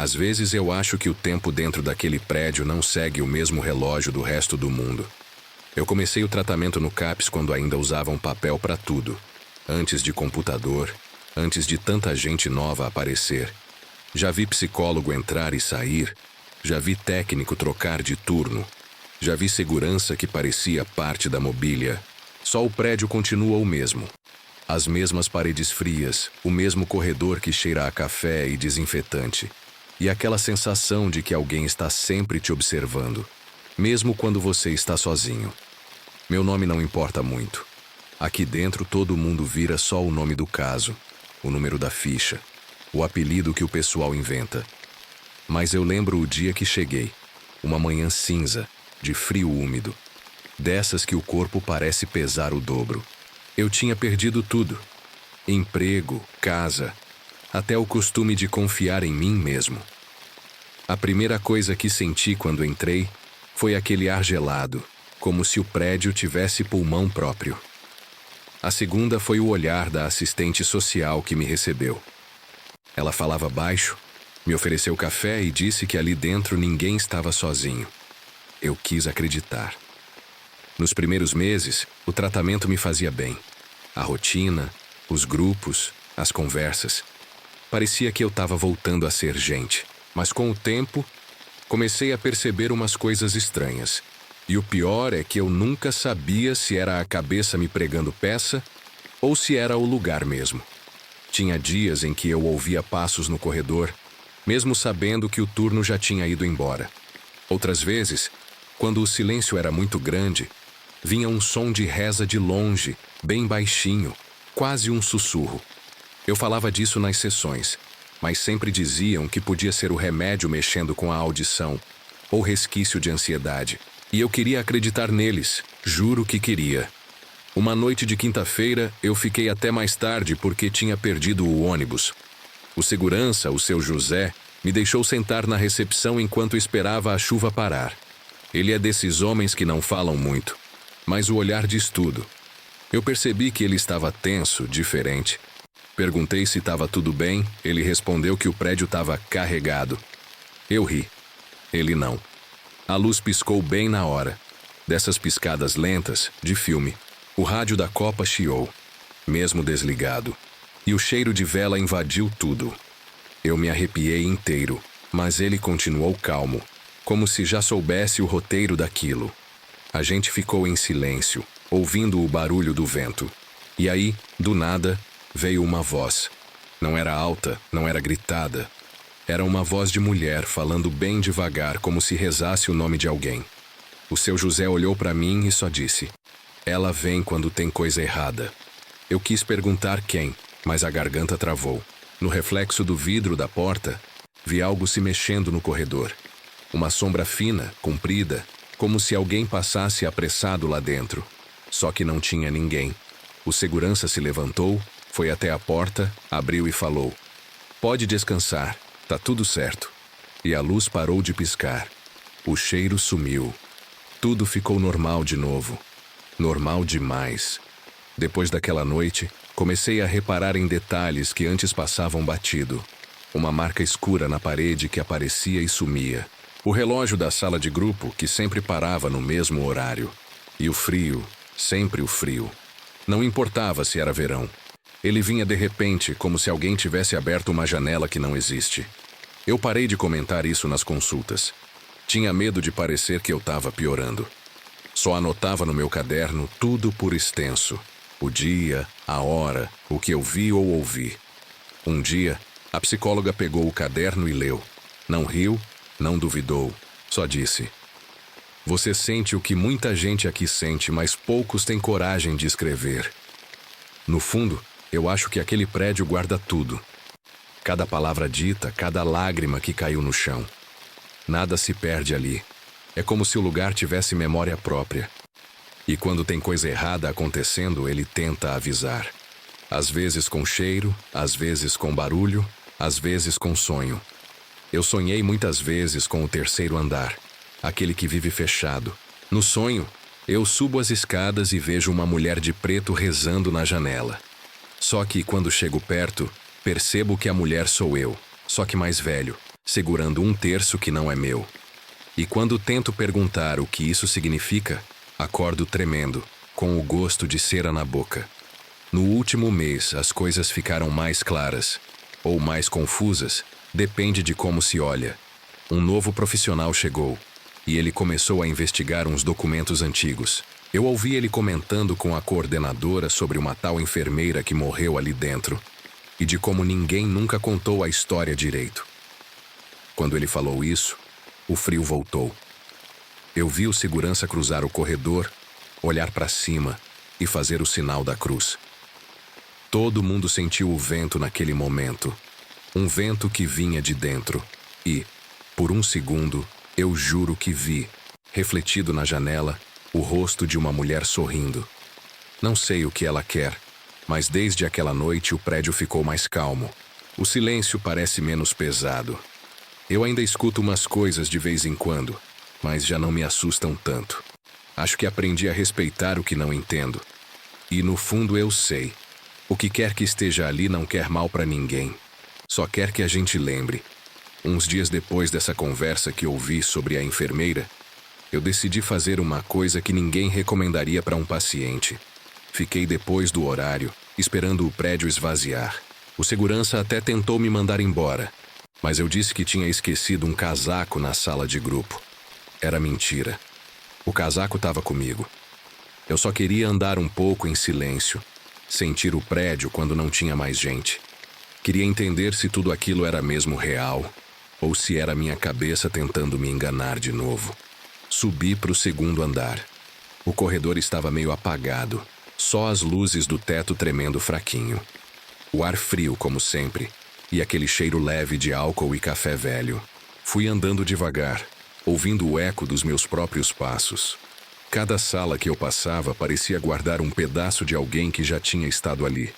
Às vezes eu acho que o tempo dentro daquele prédio não segue o mesmo relógio do resto do mundo. Eu comecei o tratamento no CAPS quando ainda usavam papel para tudo. Antes de computador, antes de tanta gente nova aparecer. Já vi psicólogo entrar e sair. Já vi técnico trocar de turno. Já vi segurança que parecia parte da mobília. Só o prédio continua o mesmo. As mesmas paredes frias, o mesmo corredor que cheira a café e desinfetante. E aquela sensação de que alguém está sempre te observando, mesmo quando você está sozinho. Meu nome não importa muito. Aqui dentro todo mundo vira só o nome do caso, o número da ficha, o apelido que o pessoal inventa. Mas eu lembro o dia que cheguei, uma manhã cinza, de frio úmido, dessas que o corpo parece pesar o dobro. Eu tinha perdido tudo: emprego, casa, até o costume de confiar em mim mesmo. A primeira coisa que senti quando entrei foi aquele ar gelado, como se o prédio tivesse pulmão próprio. A segunda foi o olhar da assistente social que me recebeu. Ela falava baixo, me ofereceu café e disse que ali dentro ninguém estava sozinho. Eu quis acreditar. Nos primeiros meses, o tratamento me fazia bem. A rotina, os grupos, as conversas. Parecia que eu estava voltando a ser gente. Mas com o tempo, comecei a perceber umas coisas estranhas. E o pior é que eu nunca sabia se era a cabeça me pregando peça ou se era o lugar mesmo. Tinha dias em que eu ouvia passos no corredor, mesmo sabendo que o turno já tinha ido embora. Outras vezes, quando o silêncio era muito grande, vinha um som de reza de longe, bem baixinho, quase um sussurro. Eu falava disso nas sessões, mas sempre diziam que podia ser o remédio mexendo com a audição, ou resquício de ansiedade. E eu queria acreditar neles, juro que queria. Uma noite de quinta-feira, eu fiquei até mais tarde porque tinha perdido o ônibus. O segurança, o seu José, me deixou sentar na recepção enquanto esperava a chuva parar. Ele é desses homens que não falam muito, mas o olhar diz tudo. Eu percebi que ele estava tenso, diferente. Perguntei se estava tudo bem, ele respondeu que o prédio estava carregado. Eu ri. Ele não. A luz piscou bem na hora. Dessas piscadas lentas, de filme. O rádio da Copa chiou, mesmo desligado. E o cheiro de vela invadiu tudo. Eu me arrepiei inteiro, mas ele continuou calmo, como se já soubesse o roteiro daquilo. A gente ficou em silêncio, ouvindo o barulho do vento. E aí, do nada, veio uma voz. Não era alta, não era gritada. Era uma voz de mulher falando bem devagar, como se rezasse o nome de alguém. O seu José olhou para mim e só disse: "Ela vem quando tem coisa errada." Eu quis perguntar quem, mas a garganta travou. No reflexo do vidro da porta, vi algo se mexendo no corredor. Uma sombra fina, comprida, como se alguém passasse apressado lá dentro. Só que não tinha ninguém. O segurança se levantou, foi até a porta, abriu e falou: "Pode descansar, tá tudo certo." E a luz parou de piscar. O cheiro sumiu. Tudo ficou normal de novo. Normal demais. Depois daquela noite, comecei a reparar em detalhes que antes passavam batido. Uma marca escura na parede que aparecia e sumia. O relógio da sala de grupo que sempre parava no mesmo horário. E o frio, sempre o frio. Não importava se era verão. Ele vinha de repente, como se alguém tivesse aberto uma janela que não existe. Eu parei de comentar isso nas consultas. Tinha medo de parecer que eu estava piorando. Só anotava no meu caderno tudo por extenso. O dia, a hora, o que eu vi ou ouvi. Um dia, a psicóloga pegou o caderno e leu. Não riu, não duvidou, só disse: "Você sente o que muita gente aqui sente, mas poucos têm coragem de escrever." No fundo, eu acho que aquele prédio guarda tudo. Cada palavra dita, cada lágrima que caiu no chão. Nada se perde ali. É como se o lugar tivesse memória própria. E quando tem coisa errada acontecendo, ele tenta avisar. Às vezes com cheiro, às vezes com barulho, às vezes com sonho. Eu sonhei muitas vezes com o terceiro andar, aquele que vive fechado. No sonho, eu subo as escadas e vejo uma mulher de preto rezando na janela. Só que quando chego perto, percebo que a mulher sou eu, só que mais velho. segurando um terço que não é meu. E quando tento perguntar o que isso significa, acordo tremendo, com o gosto de cera na boca. No último mês, as coisas ficaram mais claras, ou mais confusas, depende de como se olha. Um novo profissional chegou, e ele começou a investigar uns documentos antigos. Eu ouvi ele comentando com a coordenadora sobre uma tal enfermeira que morreu ali dentro, e de como ninguém nunca contou a história direito. Quando ele falou isso, o frio voltou. Eu vi o segurança cruzar o corredor, olhar para cima e fazer o sinal da cruz. Todo mundo sentiu o vento naquele momento. Um vento que vinha de dentro. E, por um segundo, eu juro que vi, refletido na janela, o rosto de uma mulher sorrindo. Não sei o que ela quer, mas desde aquela noite o prédio ficou mais calmo. O silêncio parece menos pesado. Eu ainda escuto umas coisas de vez em quando, mas já não me assustam tanto. Acho que aprendi a respeitar o que não entendo. E no fundo eu sei. O que quer que esteja ali não quer mal para ninguém. Só quer que a gente lembre. Uns dias depois dessa conversa que ouvi sobre a enfermeira, eu decidi fazer uma coisa que ninguém recomendaria para um paciente. Fiquei depois do horário, esperando o prédio esvaziar. O segurança até tentou me mandar embora, mas eu disse que tinha esquecido um casaco na sala de grupo. Era mentira. O casaco estava comigo. Eu só queria andar um pouco em silêncio, sentir o prédio quando não tinha mais gente. Queria entender se tudo aquilo era mesmo real, ou se era minha cabeça tentando me enganar de novo. Subi para o segundo andar. O corredor estava meio apagado, só as luzes do teto tremendo fraquinho. O ar frio, como sempre, e aquele cheiro leve de álcool e café velho. Fui andando devagar, ouvindo o eco dos meus próprios passos. Cada sala que eu passava parecia guardar um pedaço de alguém que já tinha estado ali.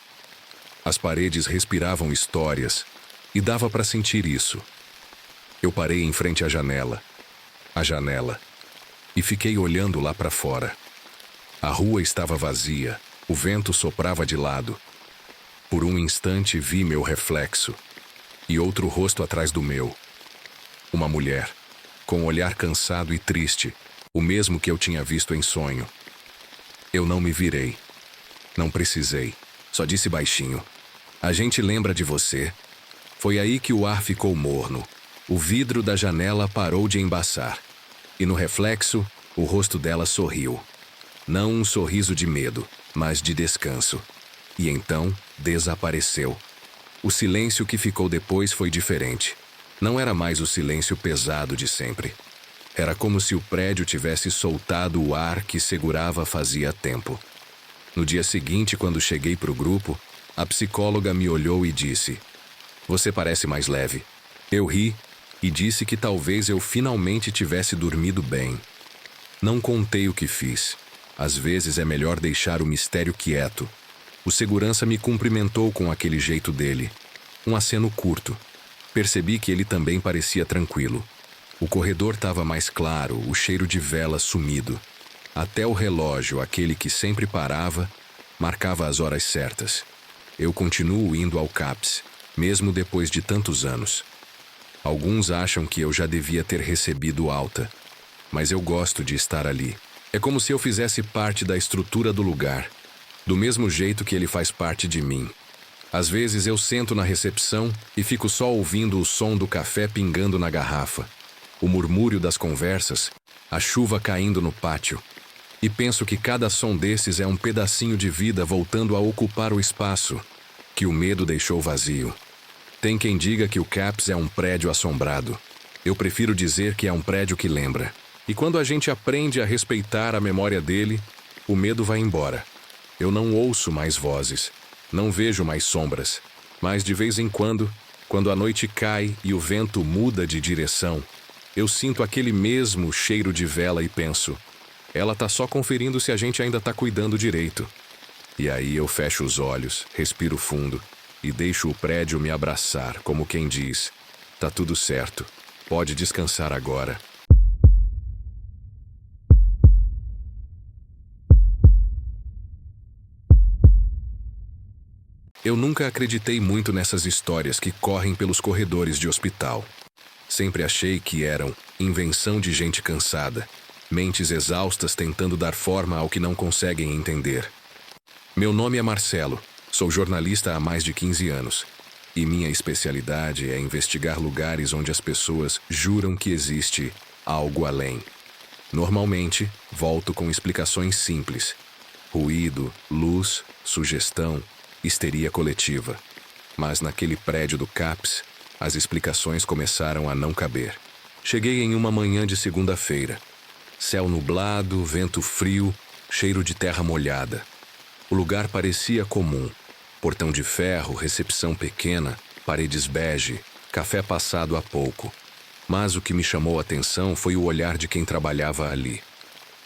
As paredes respiravam histórias, e dava para sentir isso. Eu parei em frente à janela, e fiquei olhando lá para fora. A rua estava vazia, o vento soprava de lado. Por um instante vi meu reflexo, e outro rosto atrás do meu. Uma mulher, com um olhar cansado e triste, o mesmo que eu tinha visto em sonho. Eu não me virei. Não precisei. Só disse baixinho: "A gente lembra de você." Foi aí que o ar ficou morno. O vidro da janela parou de embaçar. E no reflexo, o rosto dela sorriu. Não um sorriso de medo, mas de descanso. E então, desapareceu. O silêncio que ficou depois foi diferente. Não era mais o silêncio pesado de sempre. Era como se o prédio tivesse soltado o ar que segurava fazia tempo. No dia seguinte, quando cheguei para o grupo, a psicóloga me olhou e disse: "Você parece mais leve." Eu ri e disse que talvez eu finalmente tivesse dormido bem. Não contei o que fiz. Às vezes é melhor deixar o mistério quieto. O segurança me cumprimentou com aquele jeito dele. Um aceno curto. Percebi que ele também parecia tranquilo. O corredor estava mais claro, o cheiro de vela sumido. Até o relógio, aquele que sempre parava, marcava as horas certas. Eu continuo indo ao CAPS, mesmo depois de tantos anos. Alguns acham que eu já devia ter recebido alta, mas eu gosto de estar ali. É como se eu fizesse parte da estrutura do lugar, do mesmo jeito que ele faz parte de mim. Às vezes eu sento na recepção e fico só ouvindo o som do café pingando na garrafa, o murmúrio das conversas, a chuva caindo no pátio, e penso que cada som desses é um pedacinho de vida voltando a ocupar o espaço que o medo deixou vazio. Tem quem diga que o CAPS é um prédio assombrado. Eu prefiro dizer que é um prédio que lembra. E quando a gente aprende a respeitar a memória dele, o medo vai embora. Eu não ouço mais vozes, não vejo mais sombras, mas de vez em quando a noite cai e o vento muda de direção, eu sinto aquele mesmo cheiro de vela e penso: ela tá só conferindo se a gente ainda tá cuidando direito. E aí eu fecho os olhos, respiro fundo e deixo o prédio me abraçar, como quem diz: tá tudo certo, pode descansar agora. Eu nunca acreditei muito nessas histórias que correm pelos corredores de hospital. Sempre achei que eram invenção de gente cansada, mentes exaustas tentando dar forma ao que não conseguem entender. Meu nome é Marcelo, sou jornalista há mais de 15 anos. E minha especialidade é investigar lugares onde as pessoas juram que existe algo além. Normalmente, volto com explicações simples: ruído, luz, sugestão, histeria coletiva. Mas naquele prédio do CAPS, as explicações começaram a não caber. Cheguei em uma manhã de segunda-feira. Céu nublado, vento frio, cheiro de terra molhada. O lugar parecia comum. Portão de ferro, recepção pequena, paredes bege, café passado há pouco. Mas o que me chamou a atenção foi o olhar de quem trabalhava ali.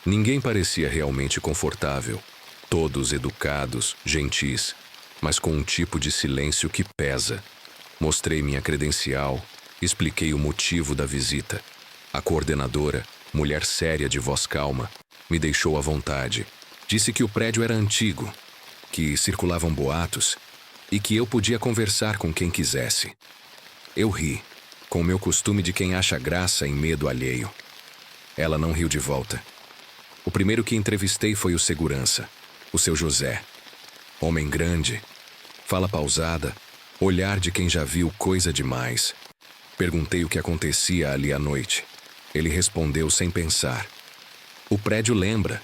Ninguém parecia realmente confortável. Todos educados, gentis, mas com um tipo de silêncio que pesa. Mostrei minha credencial, expliquei o motivo da visita. A coordenadora, mulher séria de voz calma, me deixou à vontade. Disse que o prédio era antigo, que circulavam boatos e que eu podia conversar com quem quisesse. Eu ri, com o meu costume de quem acha graça em medo alheio. Ela não riu de volta. O primeiro que entrevistei foi o segurança, o seu José. Homem grande, fala pausada, olhar de quem já viu coisa demais. Perguntei o que acontecia ali à noite. Ele respondeu sem pensar. O prédio lembra.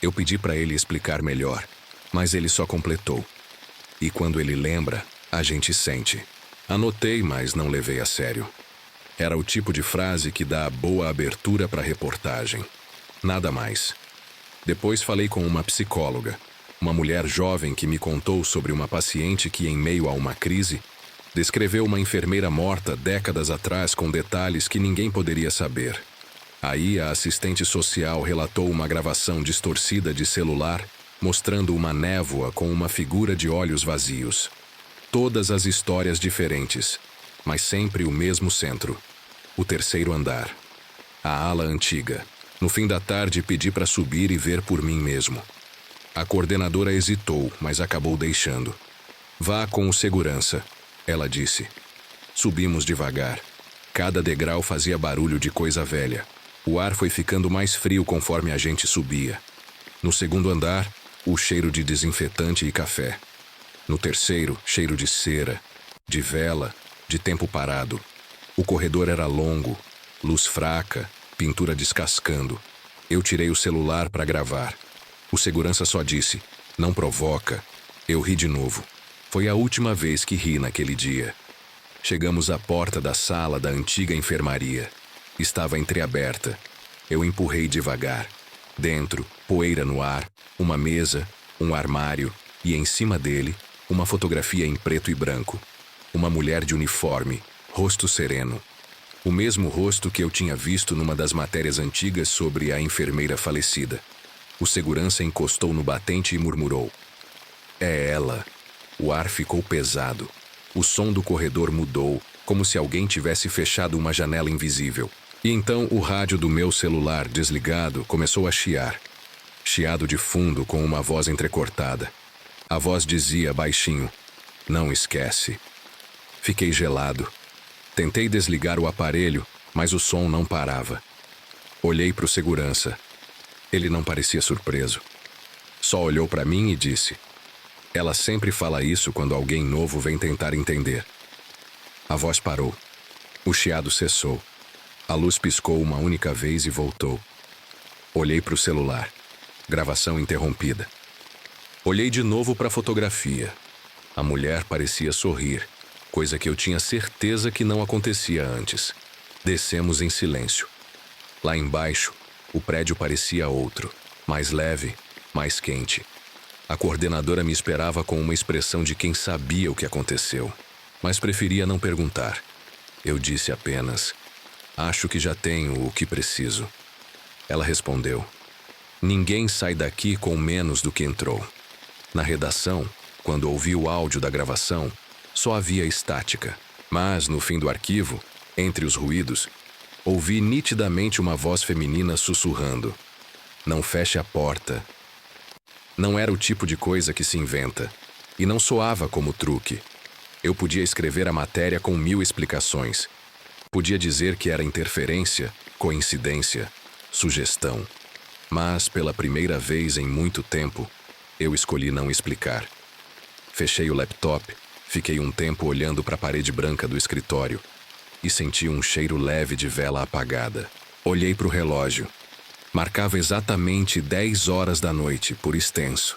Eu pedi para ele explicar melhor, mas ele só completou. E quando ele lembra, a gente sente. Anotei, mas não levei a sério. Era o tipo de frase que dá boa abertura para reportagem. Nada mais. Depois falei com uma psicóloga, uma mulher jovem que me contou sobre uma paciente que, em meio a uma crise, descreveu uma enfermeira morta décadas atrás com detalhes que ninguém poderia saber. Aí a assistente social relatou uma gravação distorcida de celular mostrando uma névoa com uma figura de olhos vazios. Todas as histórias diferentes, mas sempre o mesmo centro. O terceiro andar. A ala antiga. No fim da tarde pedi para subir e ver por mim mesmo. A coordenadora hesitou, mas acabou deixando. Vá com o segurança, ela disse. Subimos devagar. Cada degrau fazia barulho de coisa velha. O ar foi ficando mais frio conforme a gente subia. No segundo andar, o cheiro de desinfetante e café. No terceiro, cheiro de cera, de vela, de tempo parado. O corredor era longo, luz fraca, pintura descascando. Eu tirei o celular para gravar. O segurança só disse: "Não provoca." Eu ri de novo. Foi a última vez que ri naquele dia. Chegamos à porta da sala da antiga enfermaria. Estava entreaberta. Eu empurrei devagar. Dentro, poeira no ar, uma mesa, um armário e, em cima dele, uma fotografia em preto e branco. Uma mulher de uniforme, rosto sereno. O mesmo rosto que eu tinha visto numa das matérias antigas sobre a enfermeira falecida. O segurança encostou no batente e murmurou: "É ela." O ar ficou pesado. O som do corredor mudou, como se alguém tivesse fechado uma janela invisível. E então o rádio do meu celular, desligado, começou a chiar. Chiado de fundo com uma voz entrecortada. A voz dizia baixinho: "Não esquece." Fiquei gelado. Tentei desligar o aparelho, mas o som não parava. Olhei para o segurança. Ele não parecia surpreso. Só olhou para mim e disse: "Ela sempre fala isso quando alguém novo vem tentar entender." A voz parou. O chiado cessou. A luz piscou uma única vez e voltou. Olhei para o celular. Gravação interrompida. Olhei de novo para a fotografia. A mulher parecia sorrir, coisa que eu tinha certeza que não acontecia antes. Descemos em silêncio. Lá embaixo, o prédio parecia outro, mais leve, mais quente. A coordenadora me esperava com uma expressão de quem sabia o que aconteceu, mas preferia não perguntar. Eu disse apenas: "Acho que já tenho o que preciso." Ela respondeu: "Ninguém sai daqui com menos do que entrou." Na redação, quando ouvi o áudio da gravação, só havia estática. Mas, no fim do arquivo, entre os ruídos, ouvi nitidamente uma voz feminina sussurrando: "Não feche a porta." Não era o tipo de coisa que se inventa, e não soava como truque. Eu podia escrever a matéria com 1000 explicações. Podia dizer que era interferência, coincidência, sugestão. Mas, pela primeira vez em muito tempo, eu escolhi não explicar. Fechei o laptop, fiquei um tempo olhando para a parede branca do escritório e senti um cheiro leve de vela apagada. Olhei para o relógio. Marcava exatamente 10 horas da noite, por extenso.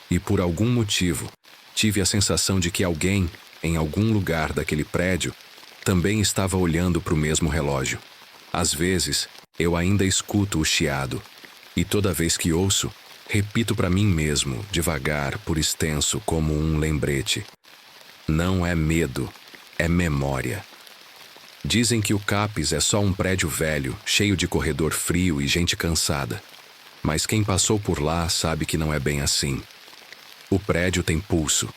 E por algum motivo, tive a sensação de que alguém, em algum lugar daquele prédio, também estava olhando para o mesmo relógio. Às vezes, eu ainda escuto o chiado. E toda vez que ouço, repito para mim mesmo, devagar, por extenso, como um lembrete. Não é medo, é memória. Dizem que o CAPES é só um prédio velho, cheio de corredor frio e gente cansada. Mas quem passou por lá sabe que não é bem assim. O prédio tem pulso.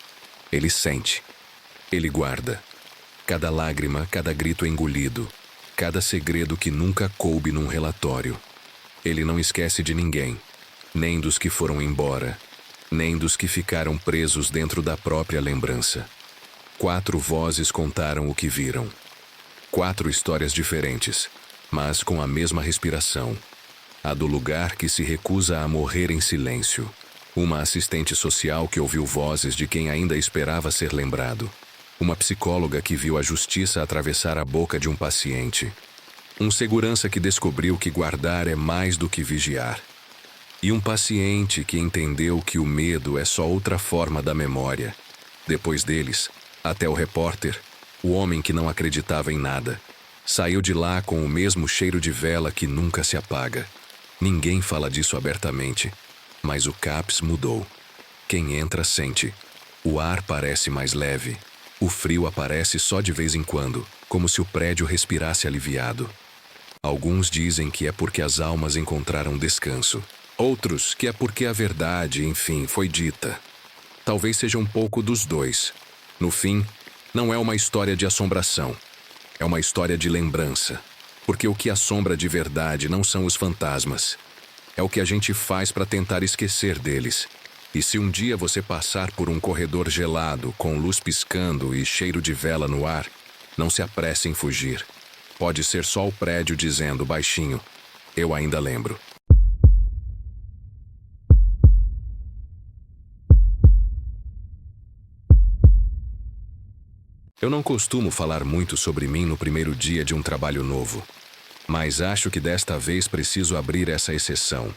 Ele sente. Ele guarda. Cada lágrima, cada grito engolido. Cada segredo que nunca coube num relatório. Ele não esquece de ninguém. Nem dos que foram embora. Nem dos que ficaram presos dentro da própria lembrança. 4 vozes contaram o que viram. 4 histórias diferentes, mas com a mesma respiração. A do lugar que se recusa a morrer em silêncio. Uma assistente social que ouviu vozes de quem ainda esperava ser lembrado. Uma psicóloga que viu a justiça atravessar a boca de um paciente. Um segurança que descobriu que guardar é mais do que vigiar. E um paciente que entendeu que o medo é só outra forma da memória. Depois deles, até o repórter, o homem que não acreditava em nada, saiu de lá com o mesmo cheiro de vela que nunca se apaga. Ninguém fala disso abertamente, mas o CAPES mudou. Quem entra sente. O ar parece mais leve. O frio aparece só de vez em quando, como se o prédio respirasse aliviado. Alguns dizem que é porque as almas encontraram descanso. Outros que é porque a verdade, enfim, foi dita. Talvez seja um pouco dos dois. No fim, não é uma história de assombração. É uma história de lembrança. Porque o que assombra de verdade não são os fantasmas. É o que a gente faz para tentar esquecer deles. E se um dia você passar por um corredor gelado, com luz piscando e cheiro de vela no ar, não se apresse em fugir. Pode ser só o prédio dizendo baixinho: eu ainda lembro. Eu não costumo falar muito sobre mim no primeiro dia de um trabalho novo, mas acho que desta vez preciso abrir essa exceção,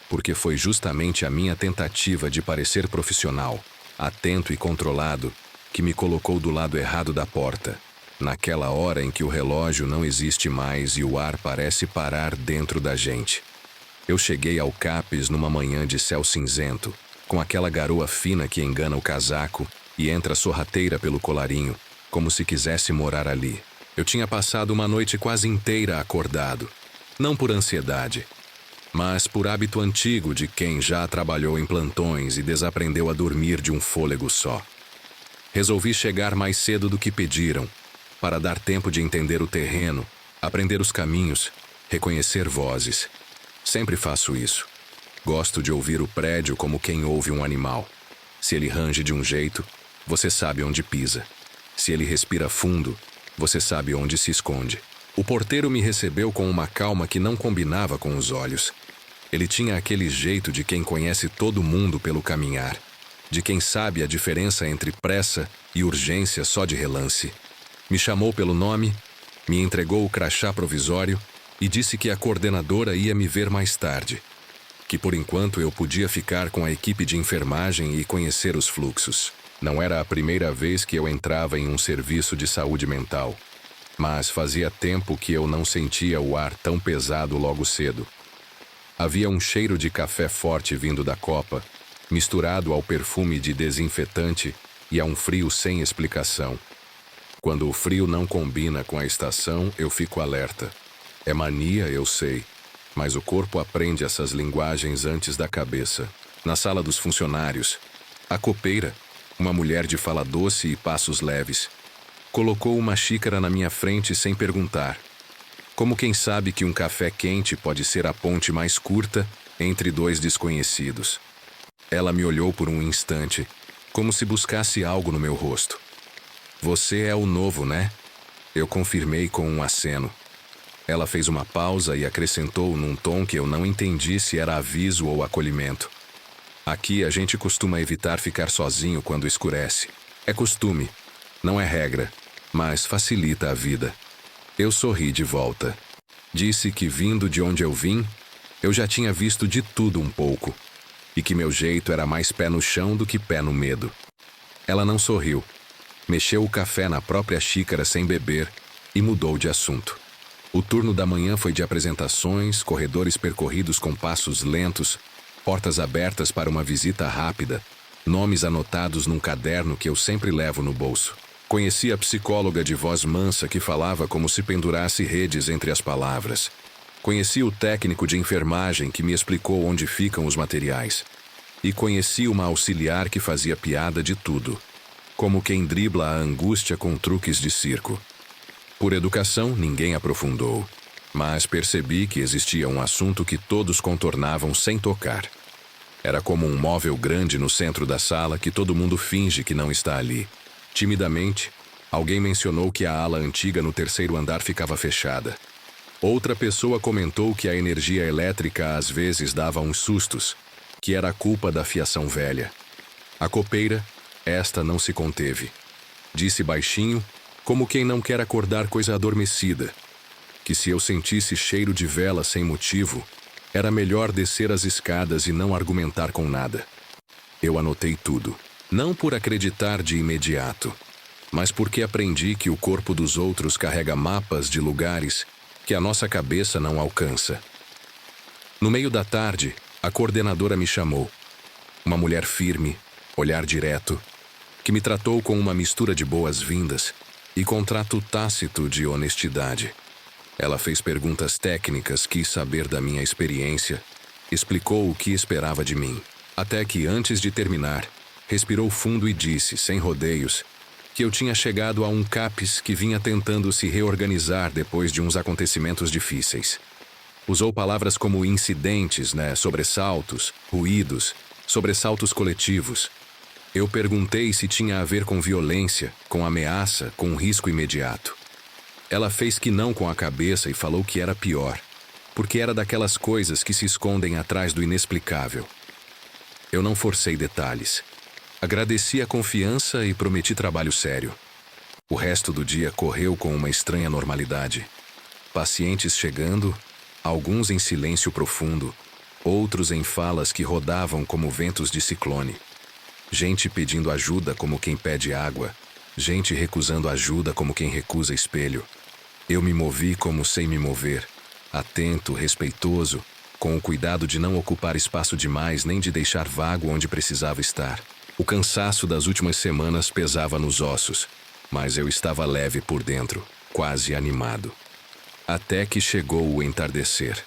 porque foi justamente a minha tentativa de parecer profissional, atento e controlado, que me colocou do lado errado da porta, naquela hora em que o relógio não existe mais e o ar parece parar dentro da gente. Eu cheguei ao CAPES numa manhã de céu cinzento, com aquela garoa fina que engana o casaco e entra sorrateira pelo colarinho, como se quisesse morar ali. Eu tinha passado uma noite quase inteira acordado, não por ansiedade, mas por hábito antigo de quem já trabalhou em plantões e desaprendeu a dormir de um fôlego só. Resolvi chegar mais cedo do que pediram, para dar tempo de entender o terreno, aprender os caminhos, reconhecer vozes. Sempre faço isso. Gosto de ouvir o prédio como quem ouve um animal. Se ele range de um jeito, você sabe onde pisa. Se ele respira fundo, você sabe onde se esconde. O porteiro me recebeu com uma calma que não combinava com os olhos. Ele tinha aquele jeito de quem conhece todo mundo pelo caminhar, de quem sabe a diferença entre pressa e urgência só de relance. Me chamou pelo nome, me entregou o crachá provisório e disse que a coordenadora ia me ver mais tarde, que por enquanto eu podia ficar com a equipe de enfermagem e conhecer os fluxos. Não era a primeira vez que eu entrava em um serviço de saúde mental, mas fazia tempo que eu não sentia o ar tão pesado logo cedo. Havia um cheiro de café forte vindo da copa, misturado ao perfume de desinfetante e a um frio sem explicação. Quando o frio não combina com a estação, eu fico alerta. É mania, eu sei, mas o corpo aprende essas linguagens antes da cabeça. Na sala dos funcionários, a copeira, uma mulher de fala doce e passos leves, colocou uma xícara na minha frente sem perguntar. Como quem sabe que um café quente pode ser a ponte mais curta entre dois desconhecidos. Ela me olhou por um instante, como se buscasse algo no meu rosto. Você é o novo, né? Eu confirmei com um aceno. Ela fez uma pausa e acrescentou num tom que eu não entendi se era aviso ou acolhimento. Aqui a gente costuma evitar ficar sozinho quando escurece. É costume, não é regra, mas facilita a vida. Eu sorri de volta. Disse que vindo de onde eu vim, eu já tinha visto de tudo um pouco, e que meu jeito era mais pé no chão do que pé no medo. Ela não sorriu. Mexeu o café na própria xícara sem beber e mudou de assunto. O turno da manhã foi de apresentações, corredores percorridos com passos lentos, portas abertas para uma visita rápida, nomes anotados num caderno que eu sempre levo no bolso. Conheci a psicóloga de voz mansa que falava como se pendurasse redes entre as palavras. Conheci o técnico de enfermagem que me explicou onde ficam os materiais. E conheci uma auxiliar que fazia piada de tudo, como quem dribla a angústia com truques de circo. Por educação, ninguém aprofundou, mas percebi que existia um assunto que todos contornavam sem tocar. Era como um móvel grande no centro da sala que todo mundo finge que não está ali. Timidamente, alguém mencionou que a ala antiga no terceiro andar ficava fechada. Outra pessoa comentou que a energia elétrica às vezes dava uns sustos, que era culpa da fiação velha. A copeira, esta não se conteve. Disse baixinho, como quem não quer acordar coisa adormecida, que se eu sentisse cheiro de vela sem motivo, era melhor descer as escadas e não argumentar com nada. Eu anotei tudo, não por acreditar de imediato, mas porque aprendi que o corpo dos outros carrega mapas de lugares que a nossa cabeça não alcança. No meio da tarde, a coordenadora me chamou. Uma mulher firme, olhar direto, que me tratou com uma mistura de boas-vindas e contrato tácito de honestidade. Ela fez perguntas técnicas, quis saber da minha experiência, explicou o que esperava de mim, até que, antes de terminar, respirou fundo e disse, sem rodeios, que eu tinha chegado a um CAPS que vinha tentando se reorganizar depois de uns acontecimentos difíceis. Usou palavras como incidentes, sobressaltos, ruídos, sobressaltos coletivos. Eu perguntei se tinha a ver com violência, com ameaça, com um risco imediato. Ela fez que não com a cabeça e falou que era pior, porque era daquelas coisas que se escondem atrás do inexplicável. Eu não forcei detalhes. Agradeci a confiança e prometi trabalho sério. O resto do dia correu com uma estranha normalidade. Pacientes chegando, alguns em silêncio profundo, outros em falas que rodavam como ventos de ciclone. Gente pedindo ajuda como quem pede água, gente recusando ajuda como quem recusa espelho. Eu me movi como sei me mover, atento, respeitoso, com o cuidado de não ocupar espaço demais nem de deixar vago onde precisava estar. O cansaço das últimas semanas pesava nos ossos, mas eu estava leve por dentro, quase animado. Até que chegou o entardecer.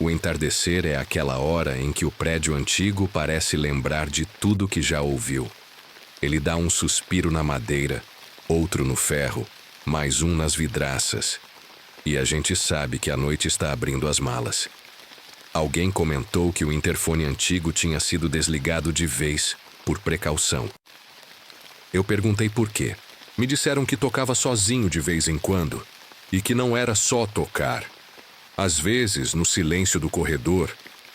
O entardecer é aquela hora em que o prédio antigo parece lembrar de tudo que já ouviu. Ele dá um suspiro na madeira, outro no ferro, mais um nas vidraças. E a gente sabe que a noite está abrindo as malas. Alguém comentou que o interfone antigo tinha sido desligado de vez, por precaução. Eu perguntei por quê. Me disseram que tocava sozinho de vez em quando, e que não era só tocar. Às vezes, no silêncio do corredor,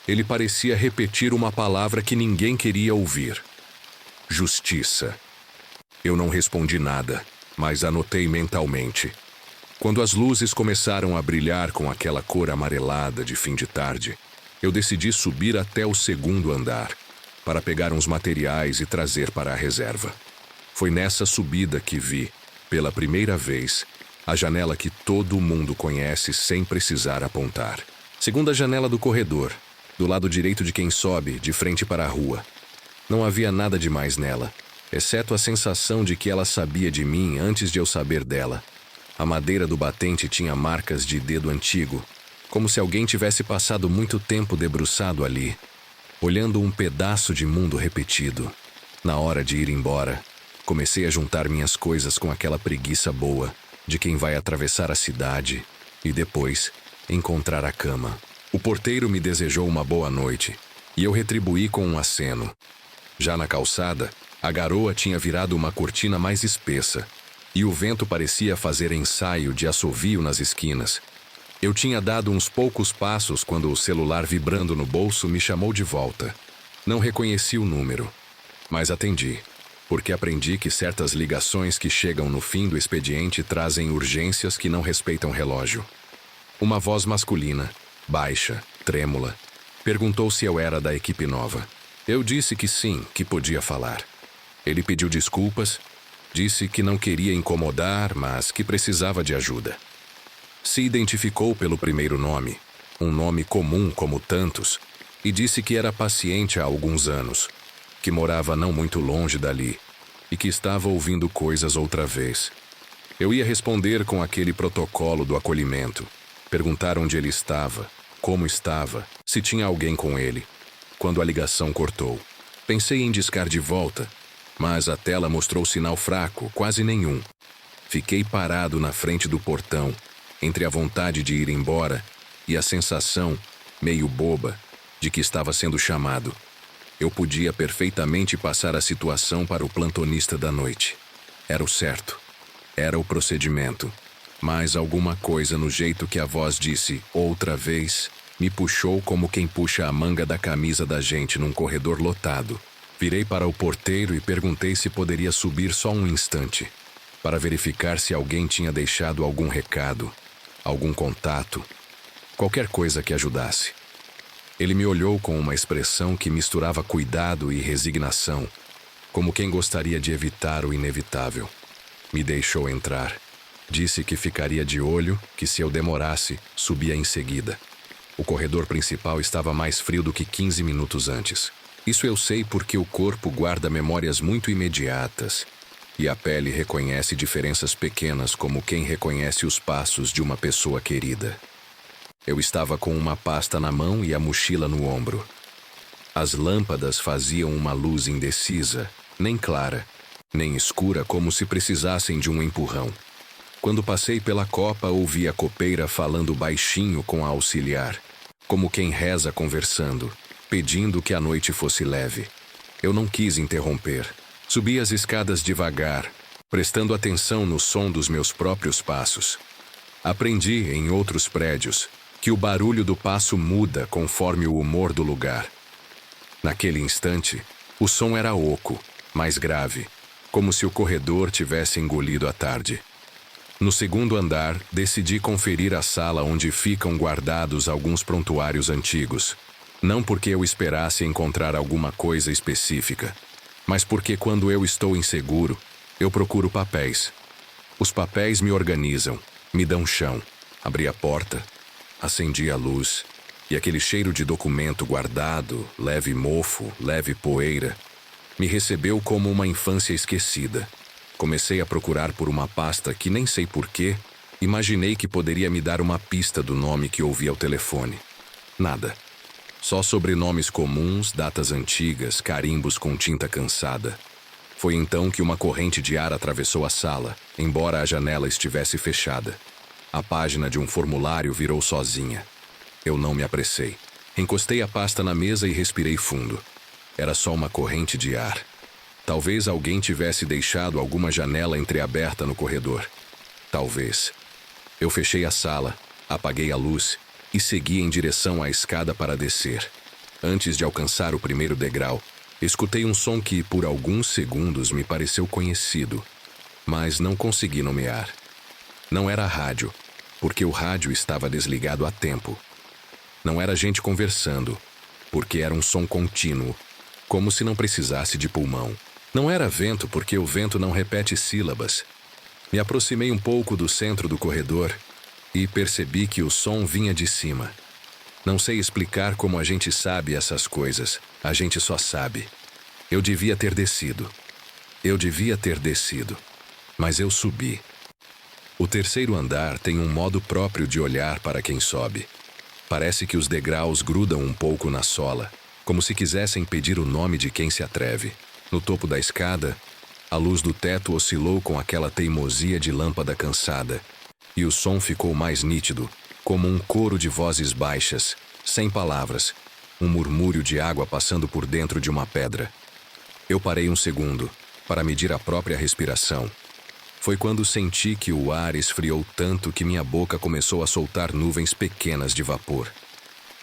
ele parecia repetir uma palavra que ninguém queria ouvir. Justiça. Eu não respondi nada, mas anotei mentalmente. Quando as luzes começaram a brilhar com aquela cor amarelada de fim de tarde, eu decidi subir até o segundo andar, para pegar uns materiais e trazer para a reserva. Foi nessa subida que vi, pela primeira vez, a janela que todo mundo conhece sem precisar apontar. Segunda janela do corredor, do lado direito de quem sobe, de frente para a rua. Não havia nada demais nela, exceto a sensação de que ela sabia de mim antes de eu saber dela. A madeira do batente tinha marcas de dedo antigo, como se alguém tivesse passado muito tempo debruçado ali, olhando um pedaço de mundo repetido. Na hora de ir embora, comecei a juntar minhas coisas com aquela preguiça boa de quem vai atravessar a cidade e depois encontrar a cama. O porteiro me desejou uma boa noite e eu retribuí com um aceno. Já na calçada, a garoa tinha virado uma cortina mais espessa e o vento parecia fazer ensaio de assovio nas esquinas. Eu tinha dado uns poucos passos quando o celular vibrando no bolso me chamou de volta. Não reconheci o número, mas atendi, porque aprendi que certas ligações que chegam no fim do expediente trazem urgências que não respeitam relógio. Uma voz masculina, baixa, trêmula, perguntou se eu era da equipe nova. Eu disse que sim, que podia falar. Ele pediu desculpas, disse que não queria incomodar, mas que precisava de ajuda. Se identificou pelo primeiro nome, um nome comum como tantos, e disse que era paciente há alguns anos, que morava não muito longe dali e que estava ouvindo coisas outra vez. Eu ia responder com aquele protocolo do acolhimento, perguntar onde ele estava, como estava, se tinha alguém com ele, quando a ligação cortou. Pensei em discar de volta, mas a tela mostrou sinal fraco, quase nenhum. Fiquei parado na frente do portão, entre a vontade de ir embora e a sensação, meio boba, de que estava sendo chamado. Eu podia perfeitamente passar a situação para o plantonista da noite. Era o certo. Era o procedimento. Mas alguma coisa no jeito que a voz disse outra vez me puxou como quem puxa a manga da camisa da gente num corredor lotado. Virei para o porteiro e perguntei se poderia subir só um instante, para verificar se alguém tinha deixado algum recado, algum contato, qualquer coisa que ajudasse. Ele me olhou com uma expressão que misturava cuidado e resignação, como quem gostaria de evitar o inevitável. Me deixou entrar. Disse que ficaria de olho, que se eu demorasse, subia em seguida. O corredor principal estava mais frio do que 15 minutos antes. Isso eu sei porque o corpo guarda memórias muito imediatas e a pele reconhece diferenças pequenas como quem reconhece os passos de uma pessoa querida. Eu estava com uma pasta na mão e a mochila no ombro. As lâmpadas faziam uma luz indecisa, nem clara, nem escura como se precisassem de um empurrão. Quando passei pela copa, ouvi a copeira falando baixinho com a auxiliar, como quem reza conversando, pedindo que a noite fosse leve. Eu não quis interromper. Subi as escadas devagar, prestando atenção no som dos meus próprios passos. Aprendi, em outros prédios, que o barulho do passo muda conforme o humor do lugar. Naquele instante, o som era oco, mais grave, como se o corredor tivesse engolido a tarde. No segundo andar, decidi conferir a sala onde ficam guardados alguns prontuários antigos. Não porque eu esperasse encontrar alguma coisa específica, mas porque quando eu estou inseguro, eu procuro papéis. Os papéis me organizam, me dão chão. Abri a porta, acendi a luz, e aquele cheiro de documento guardado, leve mofo, leve poeira, me recebeu como uma infância esquecida. Comecei a procurar por uma pasta que nem sei porquê, imaginei que poderia me dar uma pista do nome que ouvi ao telefone. Nada. Só sobrenomes comuns, datas antigas, carimbos com tinta cansada. Foi então que uma corrente de ar atravessou a sala, embora a janela estivesse fechada. A página de um formulário virou sozinha. Eu não me apressei. Encostei a pasta na mesa e respirei fundo. Era só uma corrente de ar. Talvez alguém tivesse deixado alguma janela entreaberta no corredor. Talvez. Eu fechei a sala, apaguei a luz e segui em direção à escada para descer. Antes de alcançar o primeiro degrau, escutei um som que, por alguns segundos, me pareceu conhecido, mas não consegui nomear. Não era rádio, porque o rádio estava desligado há tempo. Não era gente conversando, porque era um som contínuo, como se não precisasse de pulmão. Não era vento, porque o vento não repete sílabas. Me aproximei um pouco do centro do corredor e percebi que o som vinha de cima. Não sei explicar como a gente sabe essas coisas, a gente só sabe. Eu devia ter descido. Mas eu subi. O terceiro andar tem um modo próprio de olhar para quem sobe. Parece que os degraus grudam um pouco na sola, como se quisessem pedir o nome de quem se atreve. No topo da escada, a luz do teto oscilou com aquela teimosia de lâmpada cansada, e o som ficou mais nítido, como um coro de vozes baixas, sem palavras, um murmúrio de água passando por dentro de uma pedra. Eu parei um segundo, para medir a própria respiração. Foi quando senti que o ar esfriou tanto que minha boca começou a soltar nuvens pequenas de vapor.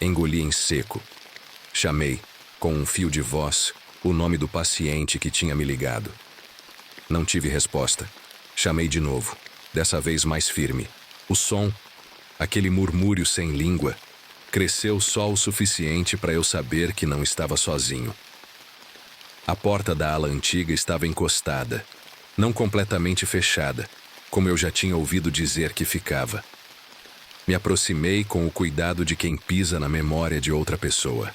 Engoli em seco. Chamei, com um fio de voz, o nome do paciente que tinha me ligado. Não tive resposta. Chamei de novo, dessa vez mais firme. O som, aquele murmúrio sem língua, cresceu só o suficiente para eu saber que não estava sozinho. A porta da ala antiga estava encostada, não completamente fechada, como eu já tinha ouvido dizer que ficava. Me aproximei com o cuidado de quem pisa na memória de outra pessoa.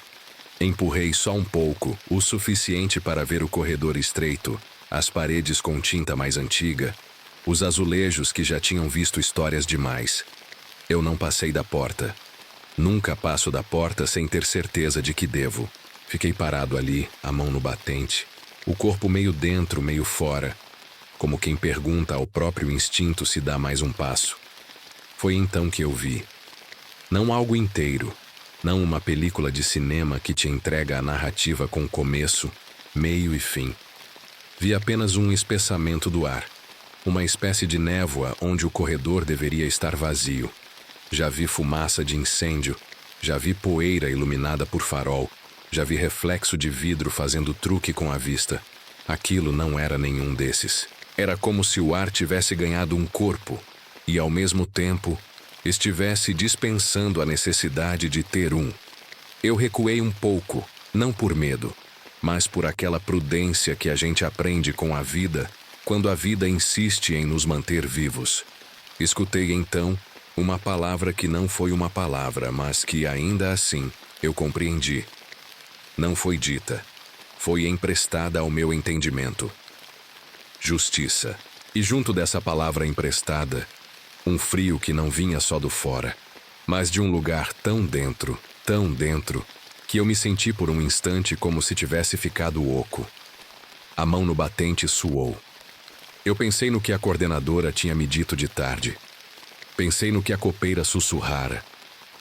Empurrei só um pouco, o suficiente para ver o corredor estreito, as paredes com tinta mais antiga, os azulejos que já tinham visto histórias demais. Eu não passei da porta. Nunca passo da porta sem ter certeza de que devo. Fiquei parado ali, a mão no batente, o corpo meio dentro, meio fora, como quem pergunta ao próprio instinto se dá mais um passo. Foi então que eu vi. Não algo inteiro, não uma película de cinema que te entrega a narrativa com começo, meio e fim. Vi apenas um espessamento do ar, uma espécie de névoa onde o corredor deveria estar vazio. Já vi fumaça de incêndio, já vi poeira iluminada por farol, já vi reflexo de vidro fazendo truque com a vista. Aquilo não era nenhum desses. Era como se o ar tivesse ganhado um corpo e, ao mesmo tempo, estivesse dispensando a necessidade de ter um. Eu recuei um pouco, não por medo, mas por aquela prudência que a gente aprende com a vida quando a vida insiste em nos manter vivos. Escutei então uma palavra que não foi uma palavra, mas que ainda assim eu compreendi. Não foi dita, foi emprestada ao meu entendimento. Justiça. E junto dessa palavra emprestada, um frio que não vinha só do fora, mas de um lugar tão dentro, que eu me senti por um instante como se tivesse ficado oco. A mão no batente suou. Eu pensei no que a coordenadora tinha me dito de tarde. Pensei no que a copeira sussurrara.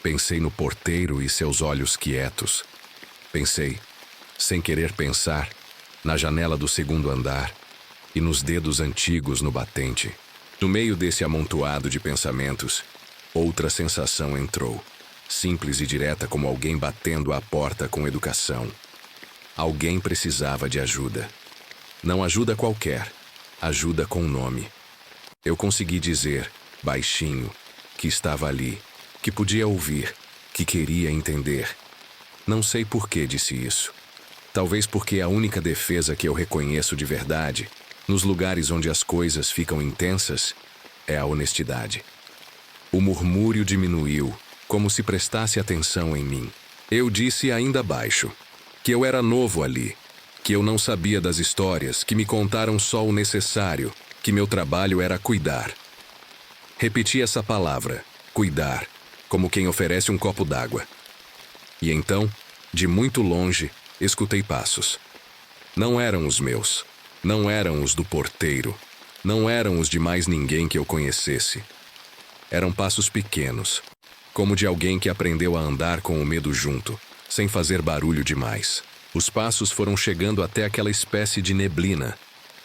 Pensei no porteiro e seus olhos quietos. Pensei, sem querer pensar, na janela do segundo andar e nos dedos antigos no batente. No meio desse amontoado de pensamentos, outra sensação entrou, simples e direta como alguém batendo à porta com educação. Alguém precisava de ajuda. Não ajuda qualquer, ajuda com nome. Eu consegui dizer, baixinho, que estava ali, que podia ouvir, que queria entender. Não sei por que disse isso. Talvez porque a única defesa que eu reconheço de verdade, nos lugares onde as coisas ficam intensas, é a honestidade. O murmúrio diminuiu, como se prestasse atenção em mim. Eu disse ainda baixo, que eu era novo ali, que eu não sabia das histórias, que me contaram só o necessário, que meu trabalho era cuidar. Repeti essa palavra, cuidar, como quem oferece um copo d'água. E então, de muito longe, escutei passos. Não eram os meus, não eram os do porteiro, não eram os de mais ninguém que eu conhecesse. Eram passos pequenos, como de alguém que aprendeu a andar com o medo junto, sem fazer barulho demais. Os passos foram chegando até aquela espécie de neblina,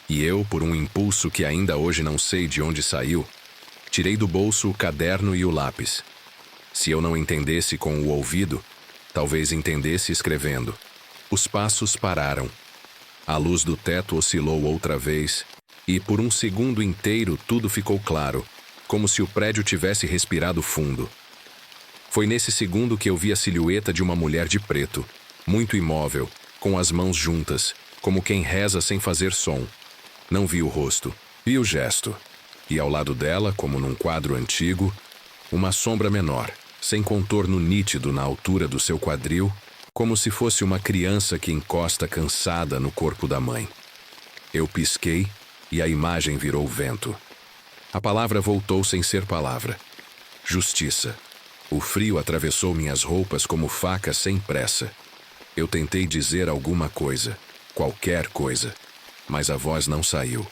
e eu, por um impulso que ainda hoje não sei de onde saiu, tirei do bolso o caderno e o lápis. Se eu não entendesse com o ouvido, talvez entendesse escrevendo. Os passos pararam. A luz do teto oscilou outra vez, e por um segundo inteiro tudo ficou claro, como se o prédio tivesse respirado fundo. Foi nesse segundo que eu vi a silhueta de uma mulher de preto, muito imóvel, com as mãos juntas, como quem reza sem fazer som. Não vi o rosto, vi o gesto. E ao lado dela, como num quadro antigo, uma sombra menor, sem contorno nítido na altura do seu quadril, como se fosse uma criança que encosta cansada no corpo da mãe. Eu pisquei e a imagem virou vento. A palavra voltou sem ser palavra. Justiça. O frio atravessou minhas roupas como faca sem pressa. Eu tentei dizer alguma coisa, qualquer coisa, mas a voz não saiu.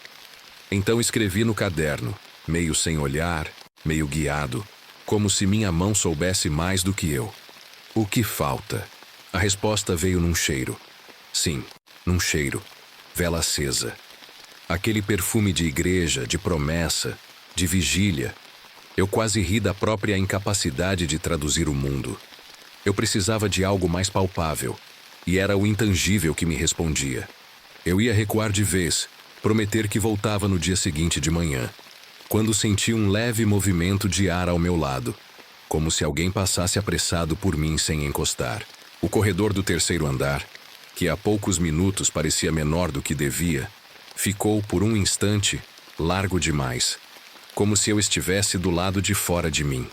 Então escrevi no caderno, meio sem olhar, meio guiado, como se minha mão soubesse mais do que eu. O que falta? A resposta veio num cheiro. Sim, num cheiro. Vela acesa. Aquele perfume de igreja, de promessa, de vigília. Eu quase ri da própria incapacidade de traduzir o mundo. Eu precisava de algo mais palpável, e era o intangível que me respondia. Eu ia recuar de vez, prometer que voltava no dia seguinte de manhã, quando senti um leve movimento de ar ao meu lado, como se alguém passasse apressado por mim sem encostar. O corredor do terceiro andar, que há poucos minutos parecia menor do que devia, ficou por um instante largo demais, como se eu estivesse do lado de fora de mim.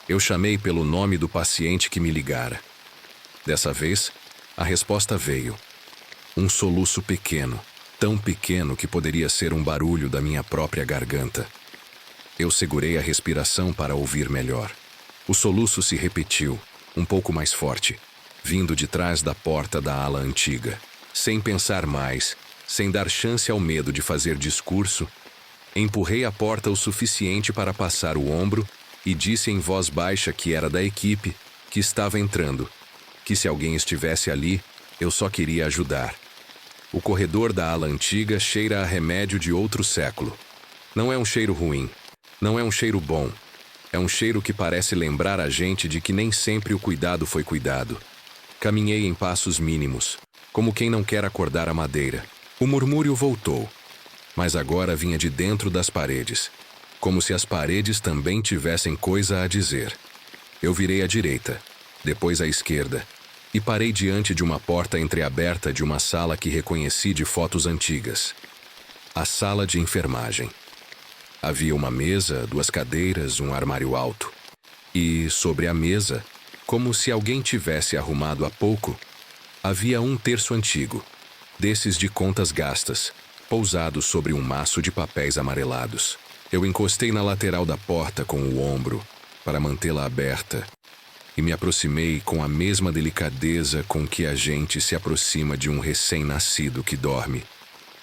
Eu chamei pelo nome do paciente que me ligara. Dessa vez, a resposta veio. Um soluço pequeno, tão pequeno que poderia ser um barulho da minha própria garganta. Eu segurei a respiração para ouvir melhor. O soluço se repetiu, um pouco mais forte, vindo de trás da porta da ala antiga. Sem pensar mais, sem dar chance ao medo de fazer discurso, empurrei a porta o suficiente para passar o ombro e disse em voz baixa que era da equipe, que estava entrando, que se alguém estivesse ali, eu só queria ajudar. O corredor da ala antiga cheira a remédio de outro século. Não é um cheiro ruim, não é um cheiro bom. É um cheiro que parece lembrar a gente de que nem sempre o cuidado foi cuidado. Caminhei em passos mínimos, como quem não quer acordar a madeira. O murmúrio voltou, mas agora vinha de dentro das paredes, como se as paredes também tivessem coisa a dizer. Eu virei à direita, depois à esquerda, e parei diante de uma porta entreaberta de uma sala que reconheci de fotos antigas. A sala de enfermagem. Havia uma mesa, 2 cadeiras, um armário alto. E, sobre a mesa, como se alguém tivesse arrumado há pouco, havia um terço antigo, desses de contas gastas, pousado sobre um maço de papéis amarelados. Eu encostei na lateral da porta com o ombro, para mantê-la aberta, e me aproximei com a mesma delicadeza com que a gente se aproxima de um recém-nascido que dorme.